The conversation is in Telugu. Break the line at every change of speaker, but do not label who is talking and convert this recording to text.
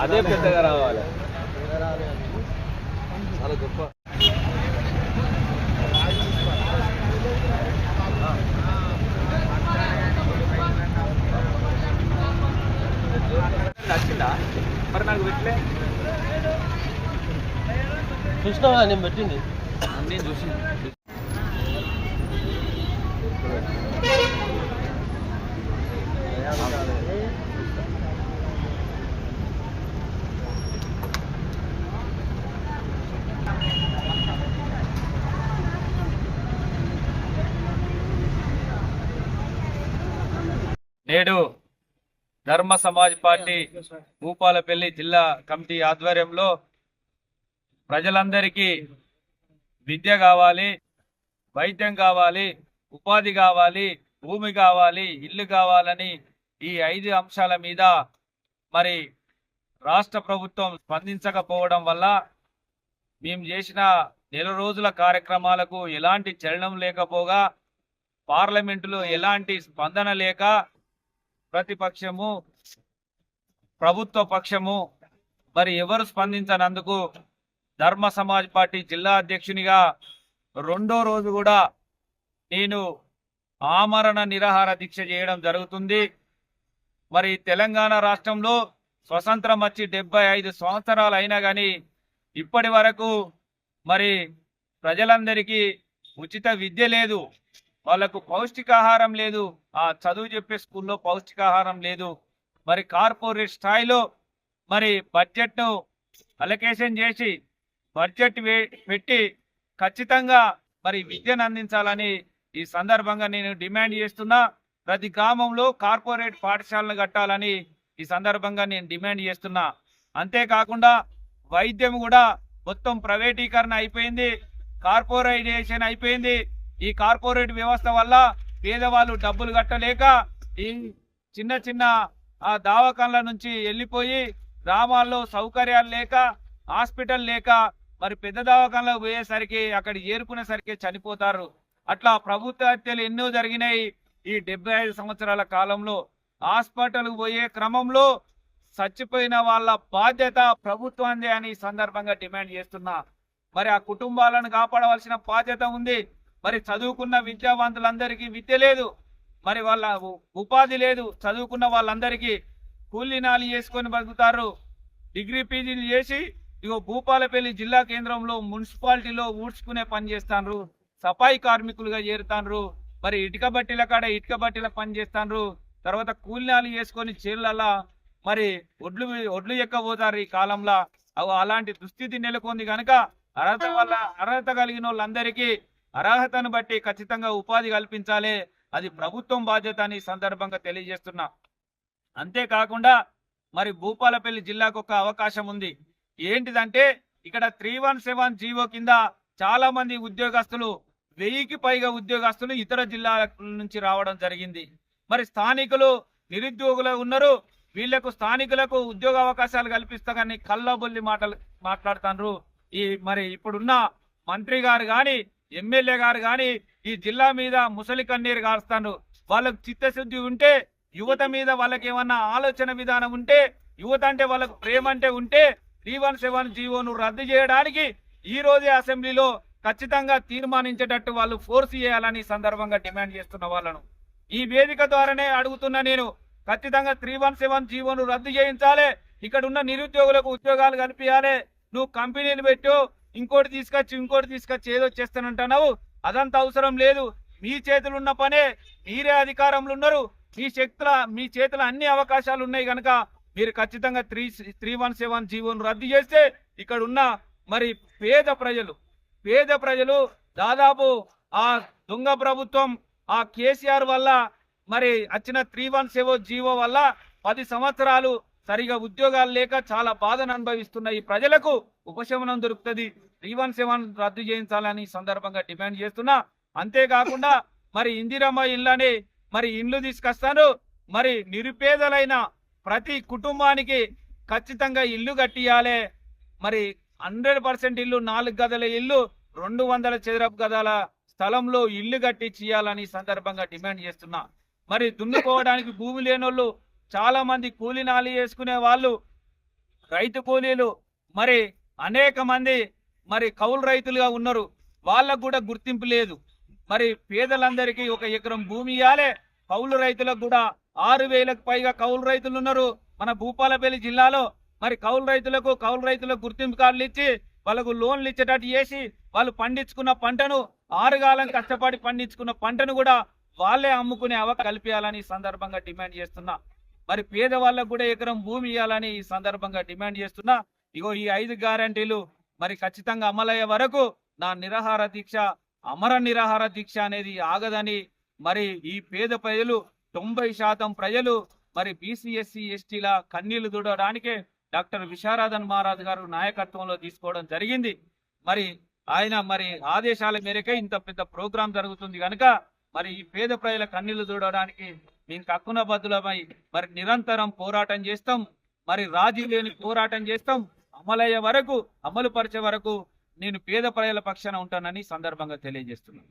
అదే పెద్దగా రావాలి. చాలా గొప్ప నచ్చిందా మరి? నాకు పెట్టలే.
చూసినావా నేను పెట్టింది?
నేను చూసి నేడు ధర్మ సమాజ్ పార్టీ భూపాలపల్లి జిల్లా కమిటీ ఆధ్వర్యంలో ప్రజలందరికీ విద్య కావాలి, వైద్యం కావాలి, ఉపాధి కావాలి, భూమి కావాలి, ఇల్లు కావాలని ఈ 5 అంశాల మీద మరి రాష్ట్ర ప్రభుత్వం స్పందించకపోవడం వల్ల మేము చేసిన నెల రోజుల కార్యక్రమాలకు ఎలాంటి చలనం లేకపోగా, పార్లమెంటులో ఎలాంటి స్పందన లేక ప్రతిపక్షము ప్రభుత్వ పక్షము మరి ఎవరు స్పందించనందుకు ధర్మ సమాజ్ పార్టీ జిల్లా అధ్యక్షునిగా 2వ రోజు కూడా నేను ఆమరణ నిరాహార దీక్ష చేయడం జరుగుతుంది. మరి తెలంగాణ రాష్ట్రంలో స్వతంత్రం వచ్చి 75 సంవత్సరాలు అయినా కానీ ఇప్పటి వరకు మరి ప్రజలందరికీ ఉచిత విద్య లేదు, వాళ్ళకు పౌష్టికాహారం లేదు, ఆ చదువు చెప్పే స్కూల్లో పౌష్టికాహారం లేదు. మరి కార్పొరేట్ స్థాయిలో మరి బడ్జెట్ను అలొకేషన్ చేసి బడ్జెట్ పెట్టి ఖచ్చితంగా మరి విద్యను అందించాలని ఈ సందర్భంగా నేను డిమాండ్ చేస్తున్నా. ప్రతి గ్రామంలో కార్పొరేట్ పాఠశాలను కట్టాలని ఈ సందర్భంగా నేను డిమాండ్ చేస్తున్నా. అంతేకాకుండా వైద్యం కూడా మొత్తం ప్రైవేటీకరణ అయిపోయింది, కార్పొరేటైజేషన్ అయిపోయింది. ఈ కార్పొరేట్ వ్యవస్థ వల్ల పేదవాళ్ళు డబ్బులు కట్టలేక ఈ చిన్న చిన్న దవాఖానల నుంచి వెళ్ళిపోయి గ్రామాల్లో సౌకర్యాలు లేక, హాస్పిటల్ లేక మరి పెద్ద దవాఖానలకు పోయేసరికి అక్కడ ఏరుకునేసరికి చనిపోతారు. అట్లా ప్రభుత్వ హత్యలు ఎన్నో జరిగినాయి ఈ 75 సంవత్సరాల కాలంలో. హాస్పిటల్కు పోయే క్రమంలో చచ్చిపోయిన వాళ్ళ బాధ్యత ప్రభుత్వాన్ని అని సందర్భంగా డిమాండ్ చేస్తున్నా. మరి ఆ కుటుంబాలను కాపాడవలసిన బాధ్యత ఉంది. మరి చదువుకున్న విద్యావంతులందరికీ విద్య లేదు, మరి వాళ్ళ ఉపాధి లేదు. చదువుకున్న వాళ్ళందరికీ కూలీనాలు చేసుకొని బతుకుతారు. డిగ్రీ పీజీలు చేసి ఇగో భూపాలపల్లి జిల్లా కేంద్రంలో మున్సిపాలిటీలో ఊడ్చుకునే పని చేస్తాండ్రు, సఫాయి కార్మికులుగా చేరుతాండ్రు. మరి ఇటుక బట్టీల కాడ ఇటుక బట్టీల పని చేస్తాండ్రు. తర్వాత కూలీనాలు చేసుకొని చీరలలో మరి ఒడ్లు ఎక్కబోతారు ఈ కాలంలో. అలాంటి దుస్థితి నెలకొంది కనుక అర్హత కలిగిన వాళ్ళందరికీ అర్హతను బట్టి ఖచ్చితంగా ఉపాధి కల్పించాలి. అది ప్రభుత్వం బాధ్యత అని సందర్భంగా తెలియజేస్తున్నా. అంతేకాకుండా మరి భూపాలపల్లి జిల్లాకు ఒక అవకాశం ఉంది. ఏంటిదంటే ఇక్కడ 317 జీవో కింద చాలా మంది ఉద్యోగస్తులు 1000కి పైగా ఉద్యోగస్తులు ఇతర జిల్లాల నుంచి రావడం జరిగింది. మరి స్థానికులు నిరుద్యోగులు ఉన్నారు, వీళ్లకు స్థానికులకు ఉద్యోగ అవకాశాలు కల్పిస్తామని కళ్ళబొల్లి మాటలు మాట్లాడుతారు. మరి ఇప్పుడున్న మంత్రి గారు కానీ ఎమ్మెల్యే గారు కానీ ఈ జిల్లా మీద ముసలి కన్నీరు కారుస్తాను. వాళ్ళకు చిత్తశుద్ధి ఉంటే, యువత మీద వాళ్ళకి ఏమన్నా ఆలోచన విధానం ఉంటే, యువత అంటే వాళ్ళకు ప్రేమ అంటే ఉంటే 317 జీవోను రద్దు చేయడానికి ఈ రోజే అసెంబ్లీలో ఖచ్చితంగా తీర్మానించేటట్టు వాళ్ళు ఫోర్స్ చేయాలని సందర్భంగా డిమాండ్ చేస్తున్న వాళ్ళను ఈ వేదిక ద్వారానే అడుగుతున్నా. నేను ఖచ్చితంగా 317 జీవోను రద్దు చేయించాలి. ఇక్కడ ఉన్న నిరుద్యోగులకు ఉద్యోగాలు కల్పించాలి. నువ్వు కంపెనీలు పెట్టు, ఇంకోటి తీసుకొచ్చి ఏదో చేస్తానంటున్నావు, అదంతా అవసరం లేదు. మీ చేతులు ఉన్న పనే, మీరే అధికారంలో ఉన్నారు, మీ చేతుల అన్ని అవకాశాలు ఉన్నాయి కనుక మీరు ఖచ్చితంగా 317 జీవోను రద్దు చేస్తే ఇక్కడ ఉన్న మరి పేద ప్రజలు దాదాపు ఆ దొంగ ప్రభుత్వం ఆ కేసీఆర్ వల్ల మరి వచ్చిన 317 జీవో వల్ల 10 సంవత్సరాలు సరిగా ఉద్యోగాలు లేక చాలా బాధను అనుభవిస్తున్న ఈ ప్రజలకు ఉపశమనం దొరుకుతుంది. 317 రద్దు చేయించాలని సందర్భంగా డిమాండ్ చేస్తున్నా. అంతేకాకుండా మరి ఇందిరమ్మ ఇళ్ళని మరి ఇండ్లు తీసుకొస్తాను. మరి నిరుపేదలైన ప్రతి కుటుంబానికి ఖచ్చితంగా ఇల్లు కట్టియాలి. మరి 100% ఇల్లు, 4 గదుల ఇల్లు, 200 చదరపు గదాల స్థలంలో ఇల్లు కట్టించాలని సందర్భంగా డిమాండ్ చేస్తున్నా. మరి దున్నుకోవడానికి భూమి లేనోళ్ళు చాలా మంది కూలి నాలి చేసుకునే వాళ్ళు, రైతు కూలీలు, మరి అనేక మంది మరి కౌలు రైతులుగా ఉన్నారు. వాళ్ళకు కూడా గుర్తింపు లేదు. మరి పేదలందరికీ 1 ఎకరం భూమి ఇవ్వాలి. కౌలు రైతులకు కూడా 6,000కు పైగా కౌలు రైతులు ఉన్నారు మన భూపాలపల్లి జిల్లాలో. మరి కౌలు రైతులకు గుర్తింపు కార్డులు ఇచ్చి వాళ్ళకు లోన్లు ఇచ్చేటట్టు చేసి వాళ్ళు పండించుకున్న పంటను, 6 కాలం కష్టపడి పండించుకున్న పంటను కూడా వాళ్ళే అమ్ముకునే కల్పించాలని ఈ సందర్భంగా డిమాండ్ చేస్తున్నా. మరి పేదవాళ్ళకు కూడా ఎకరం భూమి ఇవ్వాలని ఈ సందర్భంగా డిమాండ్ చేస్తున్నా. ఇగో ఈ 5 గ్యారంటీలు మరి ఖచ్చితంగా అమలయ్యే వరకు నా నిరాహార దీక్ష, అమర నిరాహార దీక్ష అనేది ఆగదని, మరి ఈ పేద ప్రజలు 90% ప్రజలు మరి బీసీ ఎస్సీ ఎస్టీల కన్నీళ్లు దుడవడానికే డాక్టర్ విశారదన్ మహారాజ్ గారు నాయకత్వంలో తీసుకోవడం జరిగింది. మరి ఆయన మరి ఆదేశాల మేరకే ఇంత పెద్ద ప్రోగ్రాం జరుగుతుంది కనుక మరి ఈ పేద ప్రజల కన్నీళ్లు చూడడానికి మేము కక్కున బద్దులమై మరి నిరంతరం పోరాటం చేస్తాం. మరి రాజీ లేని పోరాటం చేస్తాం. అమలయ్యే వరకు, అమలు పరిచే వరకు నేను పేద ప్రజల పక్షాన ఉంటానని సందర్భంగా తెలియజేస్తున్నాను.